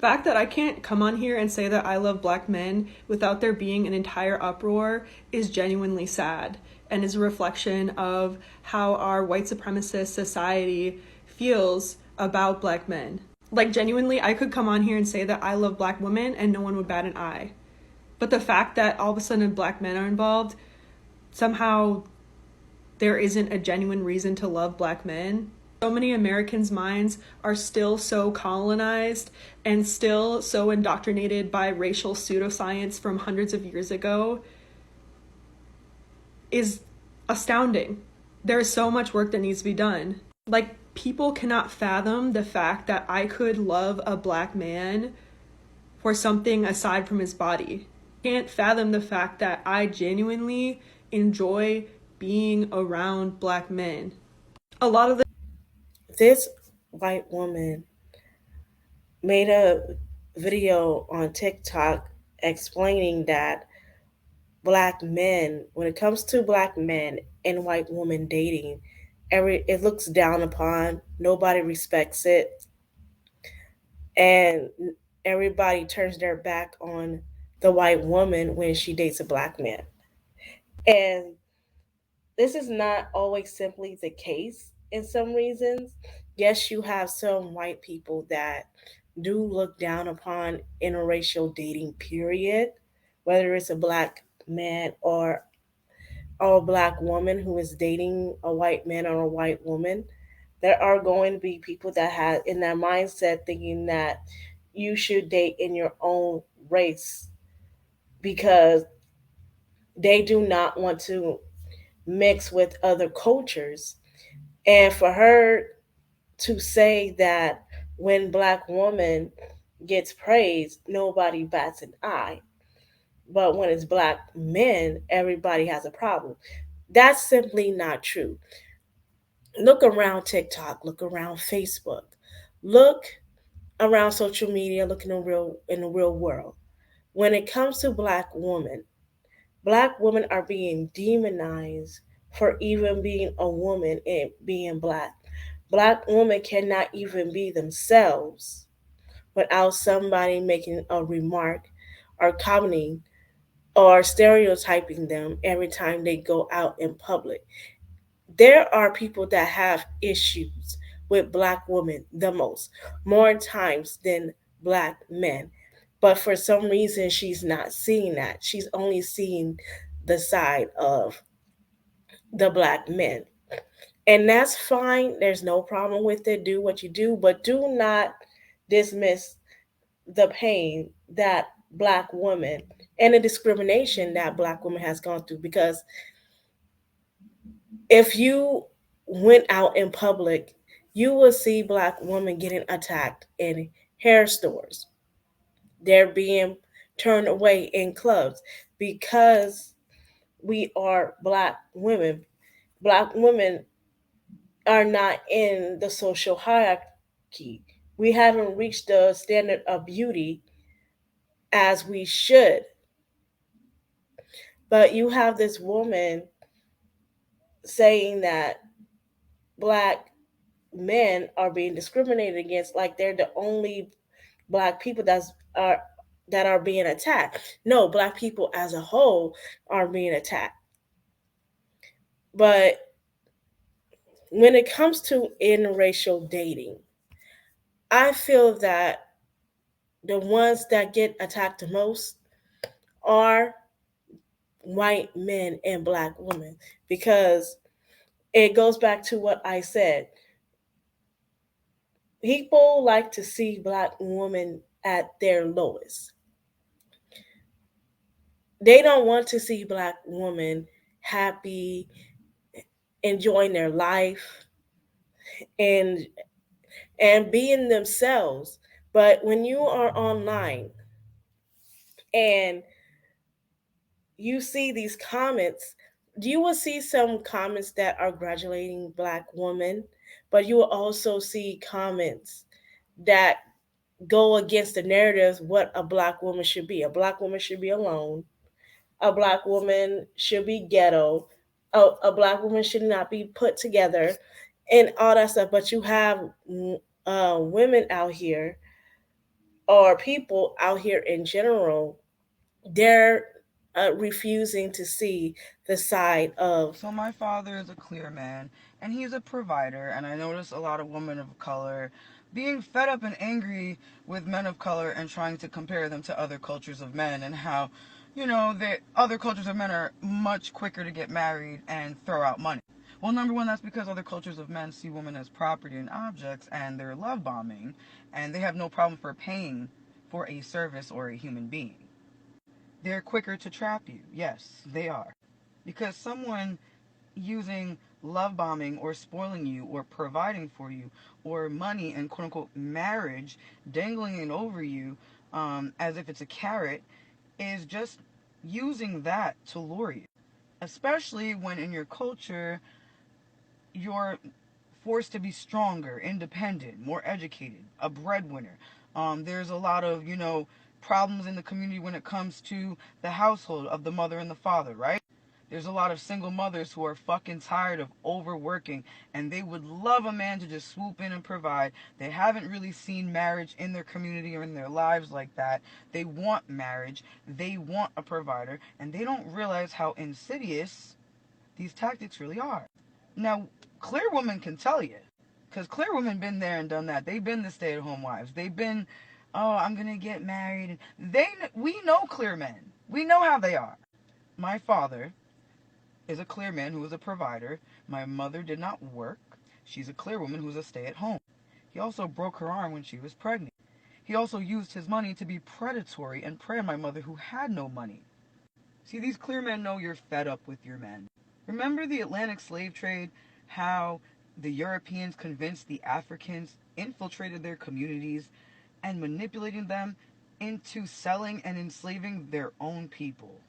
fact that I can't come on here and say that I love black men without there being an entire uproar is genuinely sad and is a reflection of how our white supremacist society feels about black men. Like, genuinely, I could come on here and say that I love black women and no one would bat an eye. But the fact that all of a sudden black men are involved, somehow there isn't a genuine reason to love black men. So many Americans' minds are still so colonized and still so indoctrinated by racial pseudoscience from hundreds of years ago is astounding. There's so much work that needs to be done. Like, people cannot fathom the fact that I could love a black man for something aside from his body. Can't fathom the fact that I genuinely enjoy being around black men. A lot of the This white woman made a video on TikTok explaining that black men, when it comes to black men and white women dating, it looks down upon, nobody respects it, and everybody turns their back on the white woman when she dates a black man. And this is not always simply the case in some reasons. Yes, you have some white people that do look down upon interracial dating, period, whether it's a black man or a black woman who is dating a white man or a white woman. There are going to be people that have in their mindset thinking that you should date in your own race because they do not want to mix with other cultures. And for her to say that when black woman gets praised, nobody bats an eye. But when it's black men, everybody has a problem. That's simply not true. Look around TikTok, look around Facebook, look around social media, look in the real world. When it comes to black women are being demonized for even being a woman and being black. Black women cannot even be themselves without somebody making a remark or commenting or stereotyping them every time they go out in public. There are people that have issues with black women the most, more times than black men. But for some reason, she's not seeing that. She's only seeing the side of the black men. And that's fine. There's no problem with it. Do what you do, but do not dismiss the pain that black women and the discrimination that black women has gone through, because if you went out in public, you will see black women getting attacked in hair stores. They're being turned away in clubs because we are black women. Black women are not in the social hierarchy. We haven't reached the standard of beauty as we should. But you have this woman saying that black men are being discriminated against, like they're the only black people that are being attacked. No, black people as a whole are being attacked. But when it comes to interracial dating, I feel that the ones that get attacked the most are white men and black women, because it goes back to what I said. People like to see black women at their lowest. They don't want to see black women happy, enjoying their life, and being themselves. But when you are online and you see these comments, you will see some comments that are congratulating black women, but you will also see comments that go against the narrative what a black woman should be. A black woman should be alone. A black woman should be ghetto. A black woman should not be put together, and all that stuff. But you have women out here or people out here in general, they're refusing to see the side of. So my father is a clear man, and he's a provider, and I notice a lot of women of color being fed up and angry with men of color and trying to compare them to other cultures of men, and how, the other cultures of men are much quicker to get married and throw out money. Well, number one, that's because other cultures of men see women as property and objects, and they're love bombing, and they have no problem for paying for a service or a human being. They're quicker to trap you. Yes, they are. Because someone using love bombing or spoiling you or providing for you or money and quote unquote marriage, dangling it over you as if it's a carrot, is just using that to lure you. Especially when in your culture you're forced to be stronger, independent, more educated, a breadwinner. There's a lot of, problems in the community when it comes to the household of the mother and the father, right? There's a lot of single mothers who are fucking tired of overworking and they would love a man to just swoop in and provide. They haven't really seen marriage in their community or in their lives like that. They want marriage, they want a provider, and they don't realize how insidious these tactics really are. Now, clear women can tell you, because clear women been there and done that. They've been the stay-at-home wives. They've been, oh, I'm gonna get married. We know clear men. We know how they are. My father is a clear man who is a provider. My mother did not work. She's a clear woman who's a stay-at-home. He also broke her arm when she was pregnant. He also used his money to be predatory and prey on my mother who had no money. See, these clear men know you're fed up with your men. Remember the Atlantic slave trade? How the Europeans convinced the Africans, infiltrated their communities, and manipulating them into selling and enslaving their own people.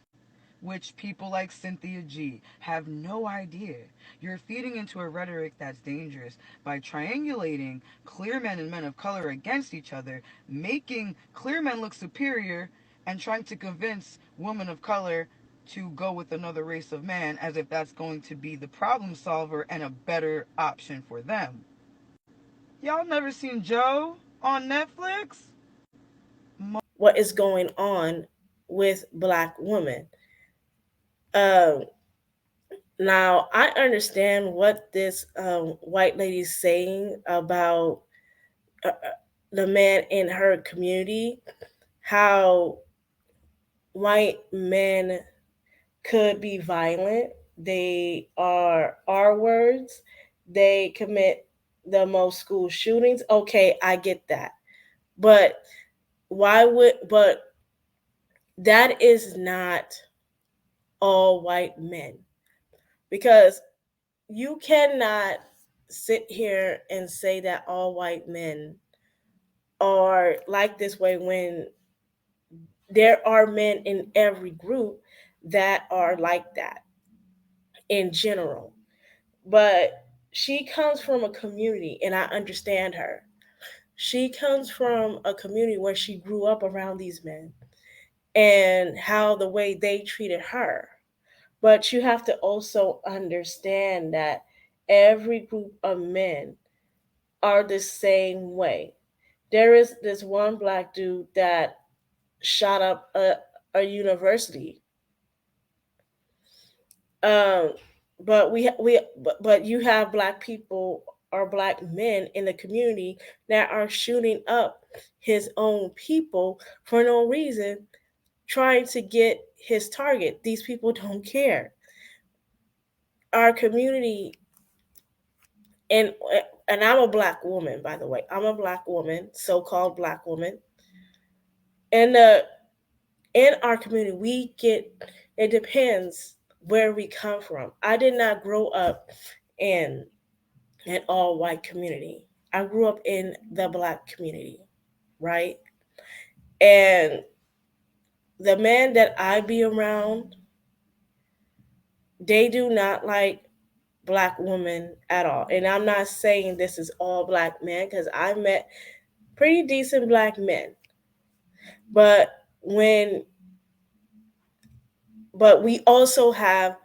Which people like Cynthia G have no idea. You're feeding into a rhetoric that's dangerous by triangulating clear men and men of color against each other, making clear men look superior, and trying to convince women of color to go with another race of man as if that's going to be the problem solver and a better option for them. Y'all never seen Joe on Netflix? What is going on with Black women. Um, Now, I understand what this white lady is saying about the man in her community, how white men could be violent. They are R words. They commit the most school shootings. Okay, I get that. But but that is not all white men. Because you cannot sit here and say that all white men are like this way when there are men in every group that are like that in general. But she comes from a community, and I understand her. She comes from a community where she grew up around these men and how the way they treated her. But you have to also understand that every group of men are the same way. There is this one black dude that shot up a university. Um, but you have black people or black men in the community that are shooting up his own people for no reason, trying to get his target. These people don't care. Our community, and and I'm a black woman, by the way. I'm a black woman, so-called black woman. And in our community, we get, it depends where we come from. I did not grow up in an all white community. I grew up in the black community, right? And the men that I be around, they do not like black women at all. And I'm not saying this is all black men because I met pretty decent black men. But when but we also have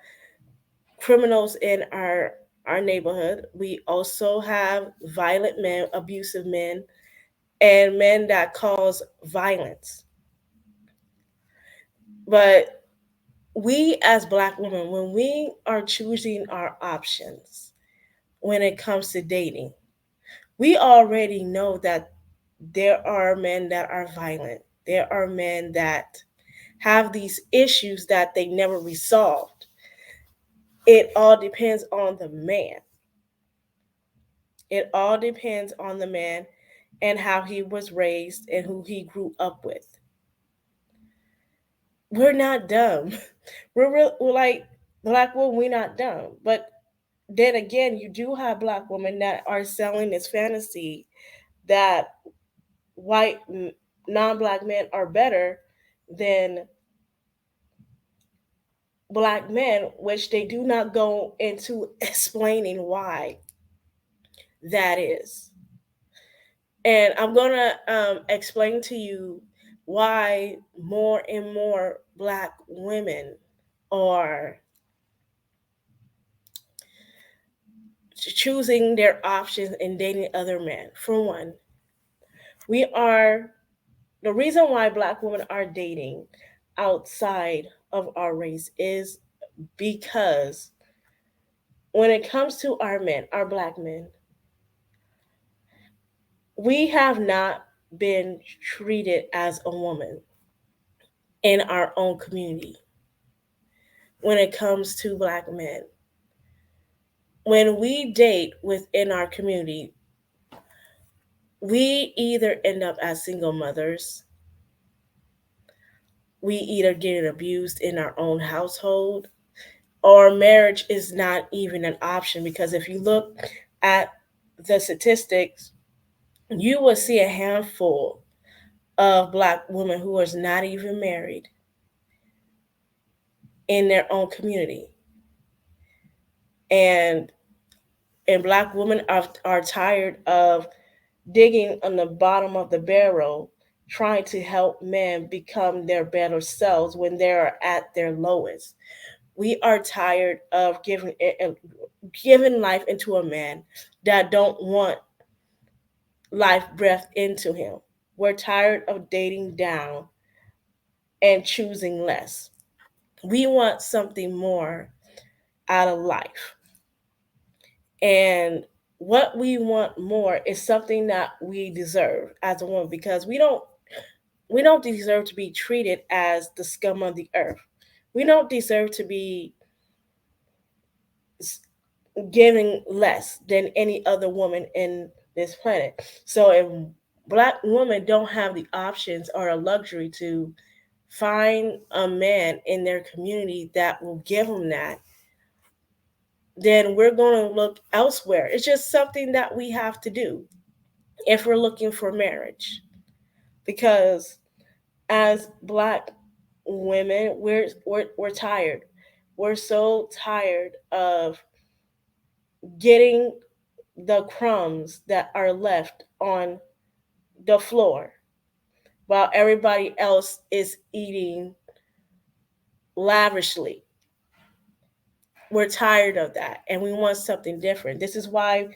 criminals in our neighborhood. We also have violent men, abusive men, and men that cause violence. But we as Black women, when we are choosing our options when it comes to dating, we already know that there are men that are violent. There are men that have these issues that they never resolved. It all depends on the man. It all depends on the man and how he was raised and who he grew up with. We're not dumb. We're like Black women, we're not dumb. But then again, you do have Black women that are selling this fantasy that white non-Black men are better than Black men, which they do not go into explaining why that is. And I'm gonna explain to you why more and more Black women are choosing their options and dating other men. For one, we are the reason why Black women are dating outside of our race is because when it comes to our men, our Black men, we have not been treated as a woman in our own community when it comes to Black men. When we date within our community, we either end up as single mothers, we either get abused in our own household, or marriage is not even an option because if you look at the statistics, you will see a handful of Black women who is not even married in their own community. And Black women are tired of digging on the bottom of the barrel trying to help men become their better selves when they're at their lowest. We are tired of giving life into a man that don't want life breath into him. We're tired of dating down and choosing less. We want something more out of life. And what we want more is something that we deserve as a woman because we don't deserve to be treated as the scum of the earth. We don't deserve to be given less than any other woman in this planet. So if Black women don't have the options or a luxury to find a man in their community that will give them that, then we're going to look elsewhere. It's just something that we have to do if we're looking for marriage. Because as Black women, we're tired. We're so tired of getting the crumbs that are left on the floor while everybody else is eating lavishly. We're tired of that and we want something different. This is why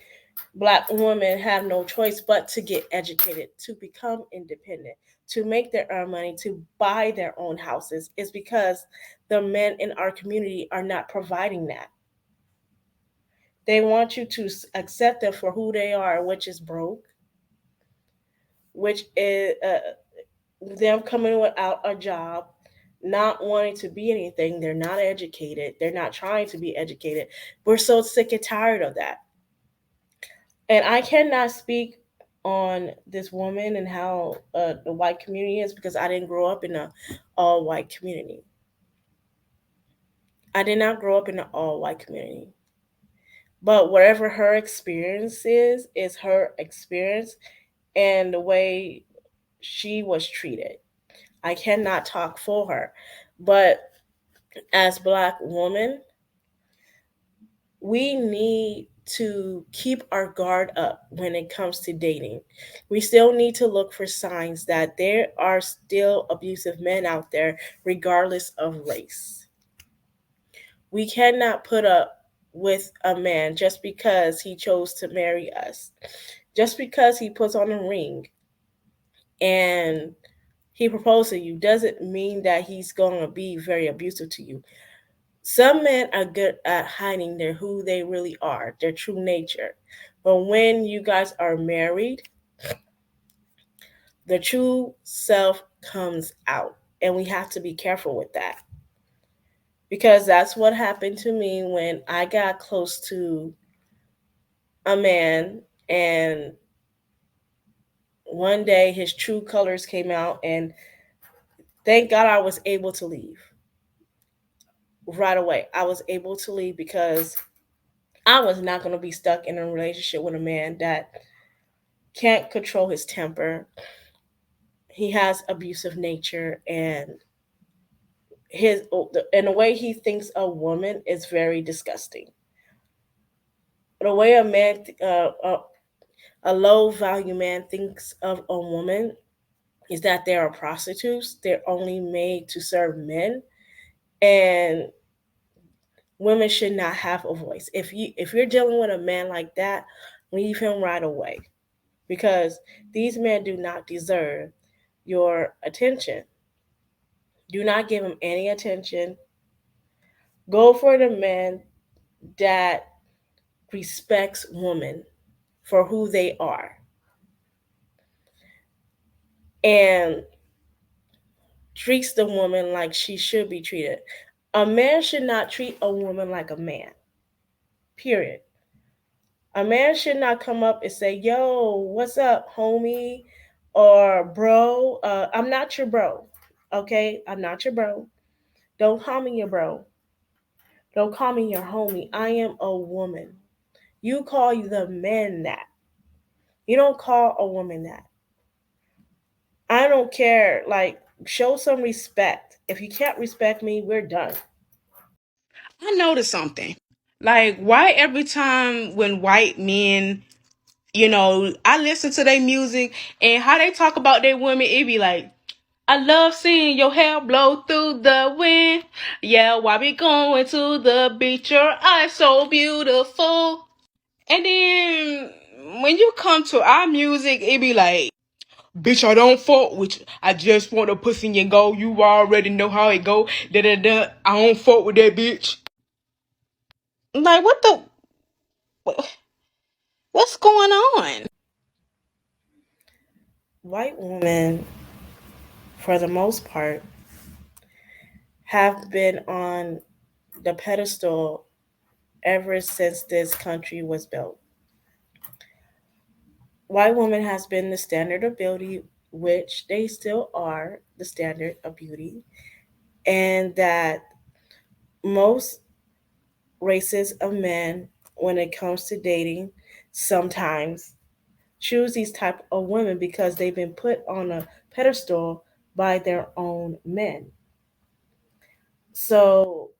Black women have no choice but to get educated, to become independent, to make their own money, to buy their own houses, is because the men in our community are not providing that. They want you to accept them for who they are, which is broke, which is them coming without a job, not wanting to be anything. They're not educated. They're not trying to be educated. We're so sick and tired of that. And I cannot speak on this woman and how the white community is because I didn't grow up in a all white community. I did not grow up in an all white community. But whatever her experience is her experience and the way she was treated. I cannot talk for her. But as Black women, we need to keep our guard up when it comes to dating. We still need to look for signs that there are still abusive men out there, regardless of race. We cannot put up with a man just because he chose to marry us, just because he puts on a ring. and he proposed to you doesn't mean that he's going to be very abusive to you. Some men are good at hiding who they really are, their true nature. But when you guys are married, the true self comes out. And we have to be careful with that. Because that's what happened to me when I got close to a man, and one day his true colors came out, and thank God I was able to leave right away. I was able to leave because I was not going to be stuck in a relationship with a man that can't control his temper. He has abusive nature, and the way he thinks a woman is very disgusting. The way a low value man thinks of a woman is that they are prostitutes. They're only made to serve men, and women should not have a voice. If you're dealing with a man like that, leave him right away, because these men do not deserve your attention. Do not give him any attention. Go for the man that respects women for who they are and treats the woman like she should be treated. A man should not treat a woman like a man. Period. A man should not come up and say, "Yo, what's up, homie?" or "Bro, I'm not your bro." Okay? I'm not your bro. Don't call me your bro. Don't call me your homie. I am a woman. You call the men that. You don't call a woman that. I don't care. Like, show some respect. If you can't respect me, we're done. I noticed something. Like, why every time when white men, I listen to their music and how they talk about their women, it be like, I love seeing your hair blow through the wind. Yeah, why we going to the beach? Your eyes so beautiful. And then when you come to our music, it be like, bitch, I don't fuck with you. I just want a pussy and go. You already know how it go. Da da da. I don't fuck with that bitch. Like, what's going on? White women, for the most part, have been on the pedestal ever since this country was built. White woman has been the standard of beauty, which they still are the standard of beauty, and that most races of men, when it comes to dating, sometimes choose these type of women because they've been put on a pedestal by their own men. So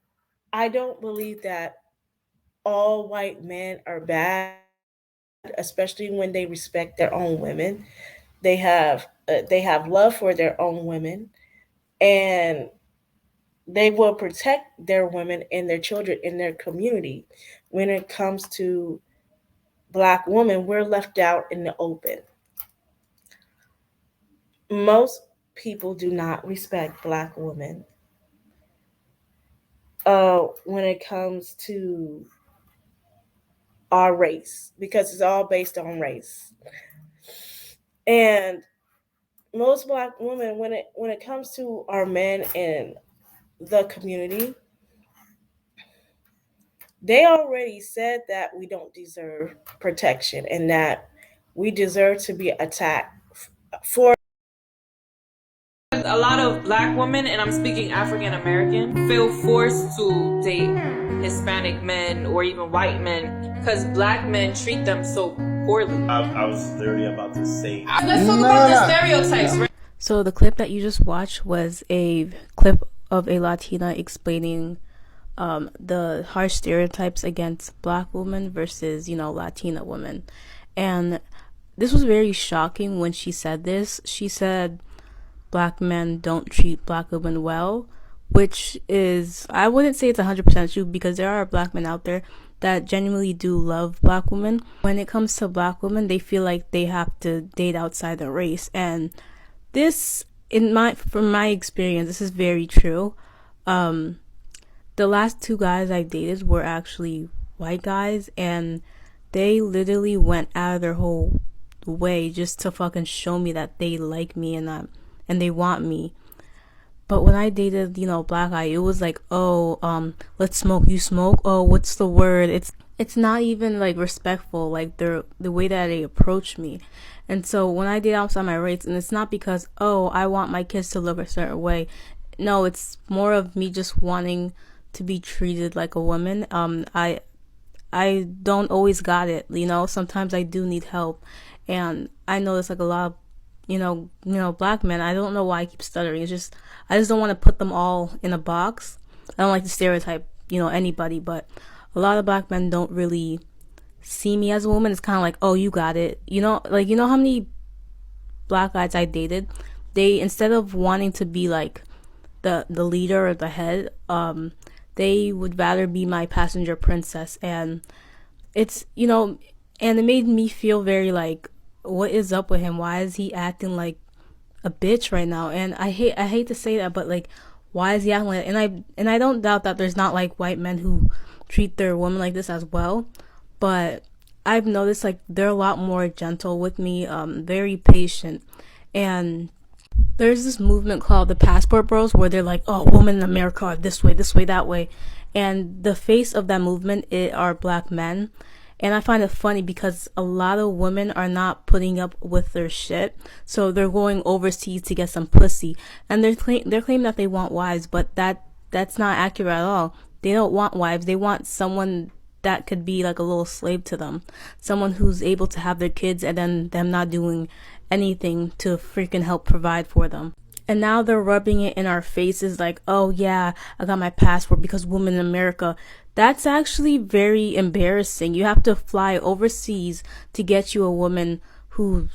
I don't believe that all white men are bad, especially when they respect their own women. They have love for their own women, and they will protect their women and their children in their community. When it comes to black women, we're left out in the open. Most people do not respect black women when it comes to our race, because it's all based on race. And most black women, when it comes to our men in the community, they already said that we don't deserve protection and that we deserve to be attacked for. A lot of black women, and I'm speaking African American, feel forced to date Hispanic men or even white men because black men treat them so poorly. I was literally about to say. Let's talk about the stereotypes, right? So the clip that you just watched was a clip of a Latina explaining the harsh stereotypes against black women versus, Latina women. And this was very shocking when she said this. She said black men don't treat black women well, which is, I wouldn't say it's 100% true, because there are black men out there that genuinely do love black women. When it comes to black women, they feel like they have to date outside the race, and this, from my experience, this is very true. The last 2 guys I dated were actually white guys, and they literally went out of their whole way just to fucking show me that they like me and they want me. But when I dated, black guy, it was like, oh, let's smoke. You smoke? Oh, what's the word? It's not even like respectful, like the way that they approach me. And so when I date outside my race, and it's not because, oh, I want my kids to look a certain way. No, it's more of me just wanting to be treated like a woman. I don't always got it, sometimes I do need help. And I know there's like a lot of black men. I don't know why I keep stuttering. I just don't want to put them all in a box. I don't like to stereotype, anybody, but a lot of black men don't really see me as a woman. It's kind of like, oh, you got it. How many black guys I dated, they, instead of wanting to be like the leader or the head, they would rather be my passenger princess. And it's, and it made me feel very like, what is up with him? Why is he acting like a bitch right now? And I hate to say that, but like, why is he acting like that? And I don't doubt that there's not like white men who treat their women like this as well, but I've noticed like they're a lot more gentle with me, very patient. And there's this movement called the Passport Bros where they're like, oh, women in America are this way, that way. And the face of that movement are black men. And I find it funny because a lot of women are not putting up with their shit. So they're going overseas to get some pussy. And they're claiming that they want wives, but that's not accurate at all. They don't want wives. They want someone that could be like a little slave to them. Someone who's able to have their kids and then them not doing anything to freaking help provide for them. And now they're rubbing it in our faces like, oh yeah, I got my passport because women in America. That's actually very embarrassing. You have to fly overseas to get you a woman who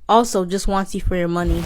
also just wants you for your money.